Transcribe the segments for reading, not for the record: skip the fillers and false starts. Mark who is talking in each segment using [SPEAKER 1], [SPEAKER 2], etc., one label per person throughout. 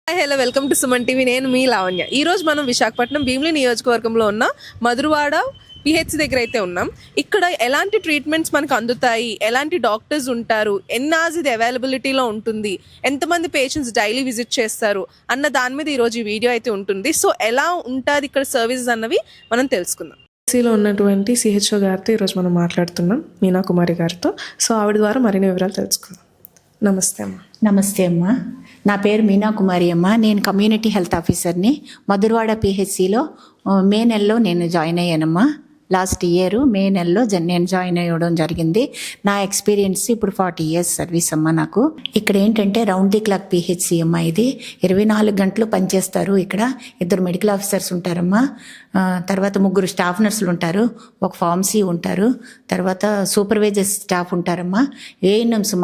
[SPEAKER 1] Hello, welcome to Suman TV. నేను మీ లావణ్య. ఈ రోజు మనం విశాఖపట్నం భీమిలి నియోజకవర్గంలో ఉన్న మధురవాడ పిహెచ్ దగ్గర అయితే ఉన్నాం. ఇక్కడ ఎలాంటి ట్రీట్మెంట్స్ మనకు అందుతాయి, ఎలాంటి డాక్టర్స్ ఉంటారు, ఎన్నాజ్ ఇది అవైలబిలిటీలో ఉంటుంది, ఎంతమంది పేషెంట్స్ డైలీ విజిట్ చేస్తారు అన్న దాని మీద ఈరోజు ఈ వీడియో అయితే ఉంటుంది. సో ఎలా ఉంటుంది ఇక్కడ సర్వీసెస్ అన్నవి మనం తెలుసుకుందాం.
[SPEAKER 2] సిలో ఉన్నటువంటి సిహెచ్ఓ గారితో ఈరోజు మనం మాట్లాడుతున్నాం, మీనా కుమారి గారితో. సో ఆవిడ ద్వారా మరిన్ని వివరాలు తెలుసుకుందాం. నమస్తే అమ్మ.
[SPEAKER 3] నమస్తే అమ్మ. నా పేరు మీనా కుమారి అమ్మ. నేను కమ్యూనిటీ హెల్త్ ఆఫీసర్ని. మధురవాడ పిహెచ్సిలో మే నెలలో నేను జాయిన్ అయ్యానమ్మా. లాస్ట్ ఇయర్ మే నెలలో నేను జాయిన్ అయ్యడం జరిగింది. నా ఎక్స్పీరియన్స్ ఇప్పుడు 40 years సర్వీస్ అమ్మ నాకు. ఇక్కడ ఏంటంటే రౌండ్ ది క్లాక్ పిహెచ్సి అమ్మ. ఇది 24 గంటలు పనిచేస్తారు. ఇక్కడ 2 మెడికల్ ఆఫీసర్స్ ఉంటారమ్మా, తర్వాత 3 స్టాఫ్ నర్సులు ఉంటారు, ఒక ఫార్మసీ ఉంటారు, తర్వాత సూపర్వైజర్ స్టాఫ్ ఉంటారమ్మా. ఏఎన్ఎంస్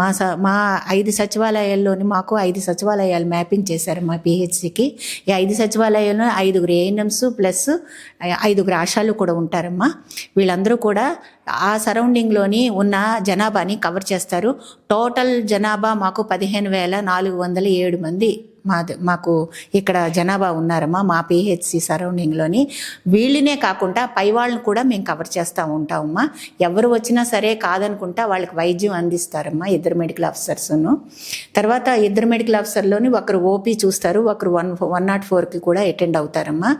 [SPEAKER 3] మా 5 సచివాలయాల్లోని మాకు 5 సచివాలయాలు మ్యాపింగ్ చేశారమ్మా పిహెచ్సికి. ఈ 5 సచివాలయాల్లో 5 ఏఎన్ఎంస్ ప్లస్ 5 ఆశాలు కూడా ఉంటారమ్మా. వీళ్ళందరూ కూడా ఆ సరౌండింగ్లోని ఉన్న జనాభాని కవర్ చేస్తారు. టోటల్ జనాభా మాకు 15,407 మంది మాకు ఇక్కడ జనాభా ఉన్నారమ్మా మా పిహెచ్సి సరౌండింగ్లోని. వీళ్ళనే కాకుండా పై వాళ్ళని కూడా మేము కవర్ చేస్తూ ఉంటామమ్మా. ఎవరు వచ్చినా సరే కాదనుకుంటా వాళ్ళకి వైద్యం అందిస్తారమ్మా 2 మెడికల్ ఆఫీసర్స్ను. తర్వాత 2 మెడికల్ ఆఫీసర్లోని ఒకరు ఓపీ చూస్తారు, ఒకరు 104కి కూడా అటెండ్ అవుతారమ్మా.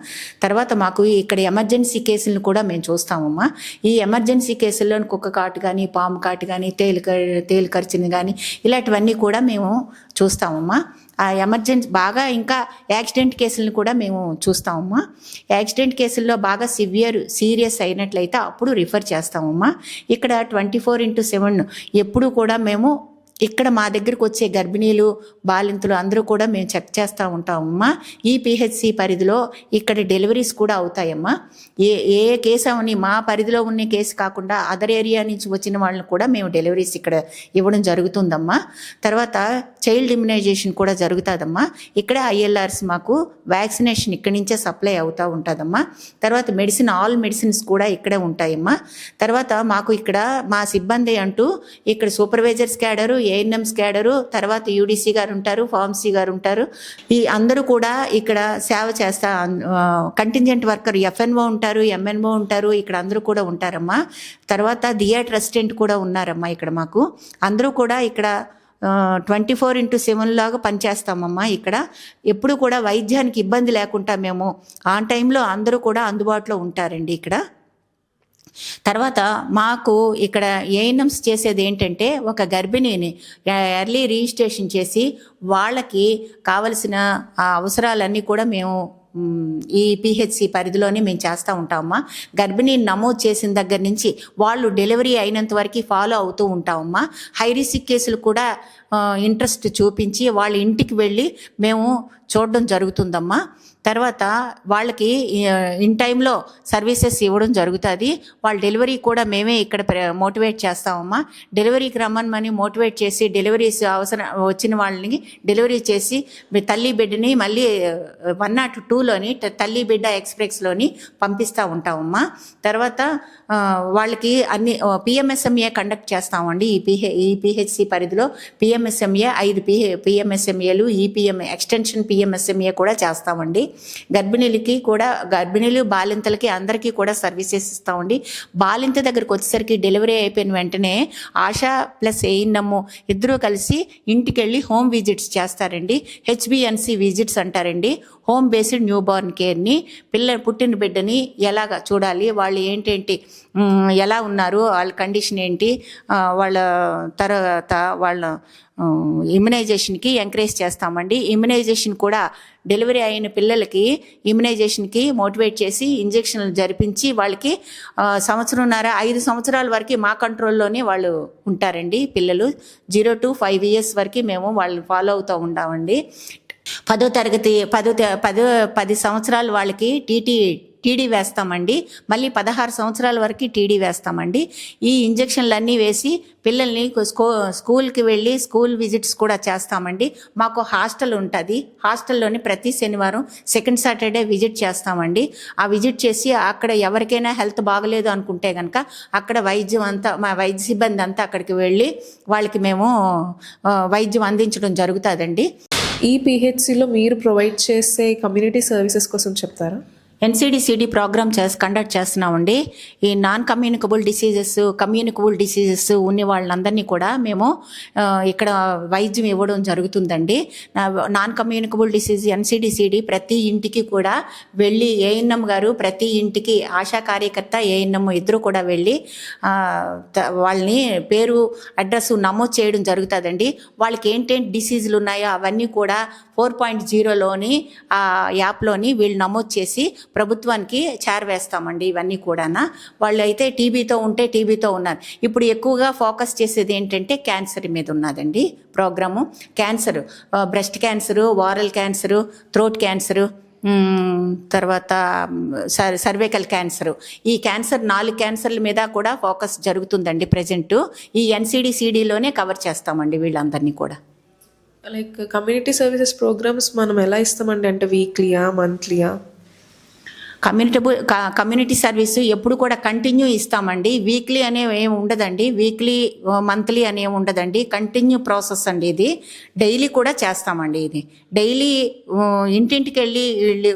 [SPEAKER 3] తర్వాత మాకు ఇక్కడ ఎమర్జెన్సీ కేసులను కూడా మేము చూస్తామమ్మా. ఈ ఎమర్జెన్సీ కేసుల్లోని కుక్క కాటు కానీ, పాము కాటు కానీ, తేలు ఖర్చుని కానీ ఇలాంటివన్నీ కూడా మేము చూస్తామమ్మా. ఆ ఎమర్జెన్సీ బాగా ఇంకా యాక్సిడెంట్ కేసులను కూడా మేము చూస్తామమ్మా. యాక్సిడెంట్ కేసుల్లో బాగా సీరియస్ అయినట్లయితే అప్పుడు రిఫర్ చేస్తామమ్మా. ఇక్కడ 24/7 ఎప్పుడు కూడా మేము ఇక్కడ మా దగ్గరకు వచ్చే గర్భిణీలు, బాలింతలు అందరూ కూడా మేము చెక్ చేస్తూ ఉంటామమ్మా. ఈ పిహెచ్సి పరిధిలో ఇక్కడ డెలివరీస్ కూడా అవుతాయమ్మా. ఏ కేసు అవని మా పరిధిలో ఉన్న కేసు కాకుండా అదర్ ఏరియా నుంచి వచ్చిన వాళ్ళని కూడా మేము డెలివరీస్ ఇక్కడ ఇవ్వడం జరుగుతుందమ్మా. తర్వాత చైల్డ్ ఇమ్యునైజేషన్ కూడా జరుగుతుందమ్మా. ఇక్కడ ఐఎల్ఆర్స్ మాకు వ్యాక్సినేషన్ ఇక్కడి నుంచే సప్లై అవుతూ ఉంటుందమ్మా. తర్వాత ఆల్ మెడిసిన్స్ కూడా ఇక్కడే ఉంటాయమ్మా. తర్వాత మాకు ఇక్కడ మా సిబ్బంది అంటూ ఇక్కడ సూపర్వైజర్స్ క్యాడరు, ఏఎన్ఎంస్ క్యాడరు, తర్వాత యూడిసి గారు ఉంటారు, ఫార్మసీ గారు ఉంటారు. ఈ అందరూ కూడా ఇక్కడ సేవ చేస్తా. కంటింజెంట్ వర్కర్ ఎఫ్ఎన్ఓ ఉంటారు, ఎంఎన్ఓ ఉంటారు, ఇక్కడ అందరూ కూడా ఉంటారమ్మా. తర్వాత థియేటర్ అసిస్టెంట్ కూడా ఉన్నారమ్మా ఇక్కడ మాకు. అందరూ కూడా ఇక్కడ 24/7 లాగా పనిచేస్తామమ్మా. ఇక్కడ ఎప్పుడు కూడా వైద్యానికి ఇబ్బంది లేకుండా మేము ఆన్ టైంలో అందరూ కూడా అందుబాటులో ఉంటారండి ఇక్కడ. తర్వాత మాకు ఇక్కడ ఏఎన్ఎంస్ చేసేది ఏంటంటే ఒక గర్భిణిని ఎర్లీ రిజిస్ట్రేషన్ చేసి వాళ్ళకి కావలసిన అవసరాలన్నీ కూడా మేము ఈ పిహెచ్సి పరిధిలోనే మేము చేస్తూ ఉంటామమ్మా. గర్భిణీని నమోదు చేసిన దగ్గర నుంచి వాళ్ళు డెలివరీ అయినంత వరకు ఫాలో అవుతూ ఉంటామమ్మా. హై రిస్క్ కేసులు కూడా ఇంట్రెస్ట్ చూపించి వాళ్ళ ఇంటికి వెళ్ళి మేము చూడడం జరుగుతుందమ్మా. తర్వాత వాళ్ళకి ఇన్ టైంలో సర్వీసెస్ ఇవ్వడం జరుగుతుంది. వాళ్ళ డెలివరీ కూడా మేమే ఇక్కడ మోటివేట్ చేస్తామమ్మా. డెలివరీకి రమ్మని మోటివేట్ చేసి డెలివరీస్ అవసరం వచ్చిన వాళ్ళని డెలివరీ చేసి తల్లి బిడ్డని మళ్ళీ 102లోని తల్లి బిడ్డ ఎక్స్ప్రెస్లోని పంపిస్తూ ఉంటామమ్మా. తర్వాత వాళ్ళకి అన్ని పిఎంఎస్ఎంఏ కండక్ట్ చేస్తామండి. ఈ పిహెచ్సి పరిధిలో పిఎంఎస్ఎంఏ 5 పిఎంఎస్ఎంఏలు, ఈపీఎం ఎక్స్టెన్షన్ పిఎంఎస్ఎంఏ కూడా చేస్తామండి. గర్భిణీలు బాలింతలకి అందరికీ కూడా సర్వీసెస్ ఇస్తామండి. బాలింత దగ్గరకు వచ్చేసరికి డెలివరీ అయిపోయిన వెంటనే ఆశా ప్లస్ ఏఎన్ఎం ఇద్దరూ కలిసి ఇంటికి వెళ్ళి హోమ్ విజిట్స్ చేస్తారండి. హెచ్బిఎన్సి విజిట్స్ అంటారండి. హోమ్ బేస్డ్ న్యూ బార్న్ కేర్ని, పుట్టిన బిడ్డని ఎలాగ చూడాలి, వాళ్ళు ఏంటేంటి ఎలా ఉన్నారు, వాళ్ళ కండిషన్ ఏంటి, వాళ్ళ తర్వాత వాళ్ళ ఇమ్యునైజేషన్కి ఎంకరేజ్ చేస్తామండి. ఇమ్యునైజేషన్ కూడా డెలివరీ అయిన పిల్లలకి ఇమ్యునైజేషన్కి మోటివేట్ చేసి ఇంజెక్షన్లు జరిపించి వాళ్ళకి 1.5 సంవత్సరాల వరకు మా కంట్రోల్లోనే వాళ్ళు ఉంటారండి. పిల్లలు 0 to 5 years వరకు మేము వాళ్ళని ఫాలో అవుతూ ఉంటామండి. 10 సంవత్సరాలు వాళ్ళకి టీడీ వేస్తామండి. మళ్ళీ 16 సంవత్సరాల వరకు టీడీ వేస్తామండి. ఈ ఇంజెక్షన్లు అన్నీ వేసి పిల్లల్ని స్కూల్కి వెళ్ళి స్కూల్ విజిట్స్ కూడా చేస్తామండి. మాకు హాస్టల్ ఉంటుంది. హాస్టల్లోని ప్రతి శనివారం సెకండ్ సాటర్డే విజిట్ చేస్తామండి. ఆ విజిట్ చేసి అక్కడ ఎవరికైనా హెల్త్ బాగలేదు అనుకుంటే కనుక అక్కడ మా వైద్య సిబ్బంది అంతా అక్కడికి వెళ్ళి వాళ్ళకి మేము వైద్యం అందించడం జరుగుతుందండి.
[SPEAKER 2] ఈ పిహెచ్సిలో మీరు ప్రొవైడ్ చేసే కమ్యూనిటీ సర్వీసెస్ కోసం చెప్తారా?
[SPEAKER 3] NCD-CD ప్రోగ్రామ్ కండక్ట్ చేస్తున్నామండి. ఈ నాన్ కమ్యూనికబుల్ డిసీజెస్ ఉన్న వాళ్ళందరినీ కూడా మేము ఇక్కడ వైద్యం ఇవ్వడం జరుగుతుందండి. నాన్ కమ్యూనికబుల్ డిసీజ్ NCD-CD ప్రతి ఇంటికి కూడా వెళ్ళి ANM గారు ప్రతి ఇంటికి ఆశా కార్యకర్త ANM ఇద్దరు కూడా వెళ్ళి వాళ్ళని పేరు అడ్రస్ నమోదు చేయడం జరుగుతుందండి. వాళ్ళకి ఏంటేంటి డిసీజులు ఉన్నాయో అవన్నీ కూడా 4.0లోని ఆ యాప్లోని వీళ్ళు నమోదు చేసి ప్రభుత్వానికి చేరవేస్తామండి. ఇవన్నీ కూడా వాళ్ళు అయితే టీబీతో ఉంటే టీబీతో ఉన్నారు. ఇప్పుడు ఎక్కువగా ఫోకస్ చేసేది ఏంటంటే క్యాన్సర్ మీద ఉన్నదండి program. Cancer, breast cancer, oral cancer, throat cancer, తర్వాత సర్వైకల్ క్యాన్సరు. ఈ 4 క్యాన్సర్ల మీద కూడా ఫోకస్ జరుగుతుందండి ప్రజెంట్. ఈ NCD-CDలోనే కవర్ చేస్తామండి వీళ్ళందరినీ కూడా.
[SPEAKER 2] లైక్ కమ్యూనిటీ సర్వీసెస్ ప్రోగ్రామ్స్ మనం ఎలా ఇస్తామండి? అంటే వీక్లీయా, మంత్లీయా?
[SPEAKER 3] కమ్యూనిటీ సర్వీస్ ఎప్పుడు కూడా కంటిన్యూ ఇస్తామండి. వీక్లీ అనేవి ఏమి ఉండదండి, వీక్లీ మంత్లీ అనేవి ఉండదండి. కంటిన్యూ ప్రాసెస్ అండి ఇది. డైలీ కూడా చేస్తామండి. ఇది డైలీ ఇంటింటికి వెళ్ళి వీళ్ళు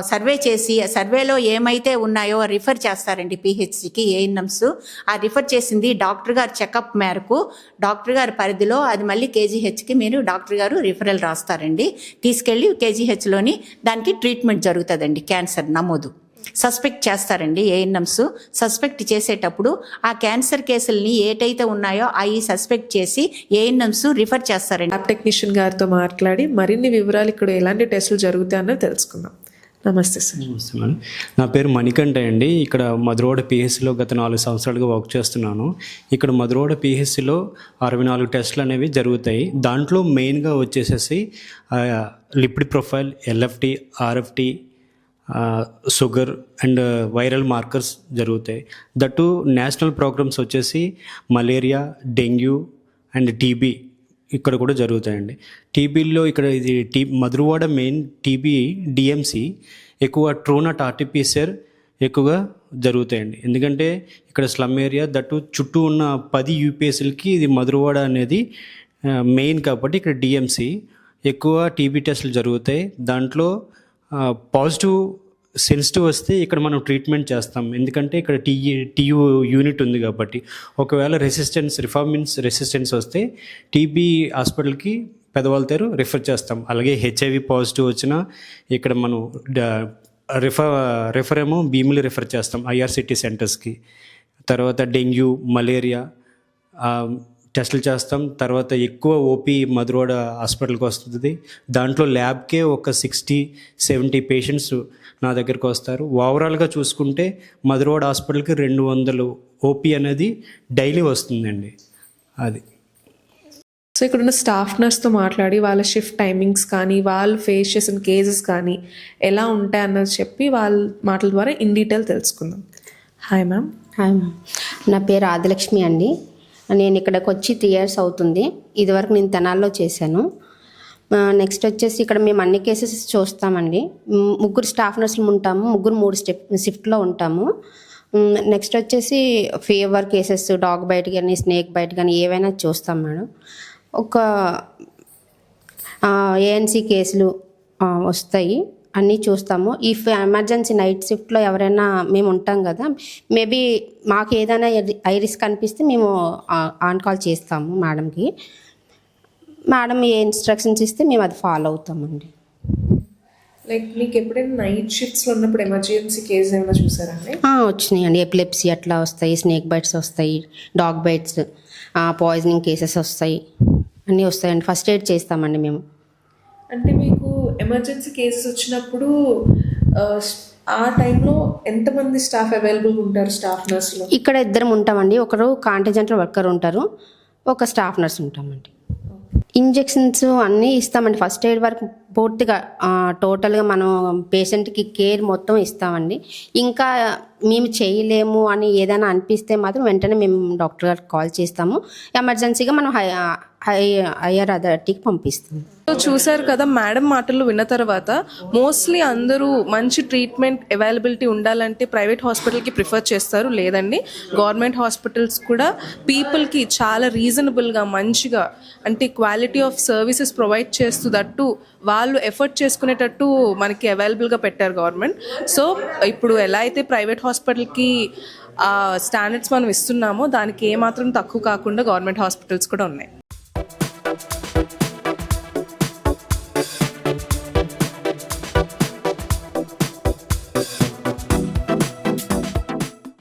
[SPEAKER 3] సర్వే చేసి సర్వేలో ఏమైతే ఉన్నాయో రిఫర్ చేస్తారండి పిహెచ్సికి ANMs. ఆ రిఫర్ చేసింది డాక్టర్ గారు చెకప్ మేరకు డాక్టర్ గారి పరిధిలో అది మళ్ళీ KGHకి మీరు డాక్టర్ గారు రిఫరల్ రాస్తారండి. తీసుకెళ్ళి KGHలోని దానికి ట్రీట్మెంట్ జరుగుతుందండి. క్యాన్సర్ నమోదు సస్పెక్ట్ చేస్తారండి ANMs. సస్పెక్ట్ చేసేటప్పుడు ఆ క్యాన్సర్ కేసుల్ని ఏటైతే ఉన్నాయో అవి సస్పెక్ట్ చేసి ANMs రిఫర్ చేస్తారండి.
[SPEAKER 2] ల్యాబ్ టెక్నీషియన్ గారితో మాట్లాడి మరిన్ని వివరాలు ఇక్కడ ఎలాంటి టెస్టులు జరుగుతాయన్నది తెలుసుకుందాం. నమస్తే సార్.
[SPEAKER 4] నమస్తే మేడం. నా పేరు మణికంఠ అండి. ఇక్కడ మధురవాడ PHCలో గత 4 సంవత్సరాలుగా వర్క్ చేస్తున్నాను. ఇక్కడ మధురవాడ PHCలో 64 టెస్టులు అనేవి జరుగుతాయి. దాంట్లో మెయిన్గా వచ్చేసేసి lipid profile, LFT, RFT, sugar and viral markers జరుగుతాయి. దట్టు నేషనల్ ప్రోగ్రామ్స్ వచ్చేసి మలేరియా, డెంగ్యూ అండ్ TB ఇక్కడ కూడా జరుగుతాయండి. టీబీలో ఇక్కడ ఇది మధురవాడ మెయిన్ TB DMC ఎక్కువ ట్రూనాట్ RT-PCR ఎక్కువగా జరుగుతాయండి. ఎందుకంటే ఇక్కడ స్లమ్ ఏరియా దట్టు చుట్టూ ఉన్న 10 UPSలకి ఇది మధురవాడ అనేది మెయిన్ కాబట్టి ఇక్కడ DMC ఎక్కువ TB టెస్టులు జరుగుతాయి. దాంట్లో పాజిటివ్ సెన్సిటివ్ వస్తే ఇక్కడ మనం ట్రీట్మెంట్ చేస్తాం. ఎందుకంటే ఇక్కడ TU యూనిట్ ఉంది కాబట్టి. ఒకవేళ రిఫార్మిన్స్ రెసిస్టెన్స్ వస్తే TB హాస్పిటల్కి పెదవాళ్ళతారు రిఫర్ చేస్తాం. అలాగే HIV పాజిటివ్ వచ్చినా ఇక్కడ మనం రిఫర్ ఏమో భీమిలి రిఫర్ చేస్తాం IRCT సెంటర్స్కి. తర్వాత డెంగ్యూ, మలేరియా టెస్టులు చేస్తాం. తర్వాత ఎక్కువ OP మధురవాడ హాస్పిటల్కి వస్తుంది. దాంట్లో ల్యాబ్కే ఒక 60-70 పేషెంట్స్ నా దగ్గరికి వస్తారు. ఓవరాల్గా చూసుకుంటే మధురవాడ హాస్పిటల్కి 200 OP అనేది డైలీ వస్తుందండి. అది
[SPEAKER 2] సో ఇక్కడున్న స్టాఫ్ నర్స్తో మాట్లాడి వాళ్ళ షిఫ్ట్ టైమింగ్స్ కానీ వాళ్ళు ఫేస్ చేసిన కేసెస్ కానీ ఎలా ఉంటాయన్నది చెప్పి వాళ్ళ మాటల ద్వారా ఇన్ డీటెయిల్ తెలుసుకుందాం. Hi ma'am.
[SPEAKER 5] హాయ్ మ్యామ్, నా పేరు ఆదిలక్ష్మి అండి. నేను ఇక్కడికి వచ్చి 3 years అవుతుంది. ఇదివరకు నేను తెనాల్లో చేశాను. నెక్స్ట్ వచ్చేసి ఇక్కడ మేము అన్ని కేసెస్ చూస్తామండి. 3 స్టాఫ్ నర్సులు ఉంటాము, 3 షిఫ్ట్లో ఉంటాము. నెక్స్ట్ వచ్చేసి ఫీవర్ కేసెస్, డాగ్ బైట్ కానీ స్నేక్ బైట్ కానీ ఏవైనా చూస్తాం మేడం. ఒక ANC కేసులు వస్తాయి, అన్నీ చూస్తాము. ఈ ఎమర్జెన్సీ నైట్ షిఫ్ట్లో ఎవరైనా మేము ఉంటాం కదా, మేబీ మాకు ఏదైనా హై రిస్క్ అనిపిస్తే మేము ఆన్ కాల్ చేస్తాము మేడంకి. మేడం ఏ ఇన్స్ట్రక్షన్స్ ఇస్తే మేము అది ఫాలో అవుతామండి.
[SPEAKER 2] లైక్ మీకు ఎప్పుడైనా నైట్ షిఫ్ట్స్లో ఉన్నప్పుడు ఎమర్జెన్సీ కేసు ఏమైనా చూసారండి?
[SPEAKER 5] వచ్చినాయండి. ఎపిలెప్సీ అట్లా వస్తాయి, స్నేక్ బైట్స్ వస్తాయి, డాగ్ బైట్స్, పాయిజనింగ్ కేసెస్ వస్తాయి, అన్నీ వస్తాయండి. ఫస్ట్ ఎయిడ్ చేస్తామండి మేము.
[SPEAKER 2] అంటే మీకు ఎమర్జెన్సీ కేసెస్ వచ్చినప్పుడు ఆ టైంలో ఎంతమంది స్టాఫ్ అవైలబుల్ ఉంటారు స్టాఫ్ నర్స్లో?
[SPEAKER 5] ఇక్కడ 2 ఉంటామండి. ఒకరు కాంటిజెంటల్ వర్కర్ ఉంటారు, ఒక స్టాఫ్ నర్స్ ఉంటామండి. ఇంజెక్షన్స్ అన్నీ ఇస్తామండి. ఫస్ట్ ఎయిడ్ వరకు పూర్తిగా టోటల్గా మనం పేషెంట్కి కేర్ మొత్తం ఇస్తామండి. ఇంకా మేము చేయలేము అని ఏదైనా అనిపిస్తే మాత్రం వెంటనే మేము డాక్టర్ గారికి కాల్ చేస్తాము. ఎమర్జెన్సీగా మనం హైయర్ అథారిటీకి పంపిస్తాము.
[SPEAKER 1] సో చూశారు కదా మేడం మాటలు విన్న తర్వాత మోస్ట్లీ అందరూ మంచి ట్రీట్మెంట్ అవైలబిలిటీ ఉండాలంటే ప్రైవేట్ హాస్పిటల్కి ప్రిఫర్ చేస్తారు. లేదండి, గవర్నమెంట్ హాస్పిటల్స్ కూడా పీపుల్కి చాలా రీజనబుల్గా మంచిగా అంటే క్వాలిటీ ఆఫ్ సర్వీసెస్ ప్రొవైడ్ చేస్తూ దట్టు వాళ్ళు ఎఫర్ట్ చేసుకునేటట్టు మనకి అవైలబుల్గా పెట్టారు గవర్నమెంట్. సో ఇప్పుడు ఎలా అయితే ప్రైవేట్ హాస్పిటల్కి స్టాండర్డ్స్ మనం ఇస్తున్నామో దానికి ఏమాత్రం తక్కువ కాకుండా గవర్నమెంట్ హాస్పిటల్స్ కూడా ఉన్నాయి.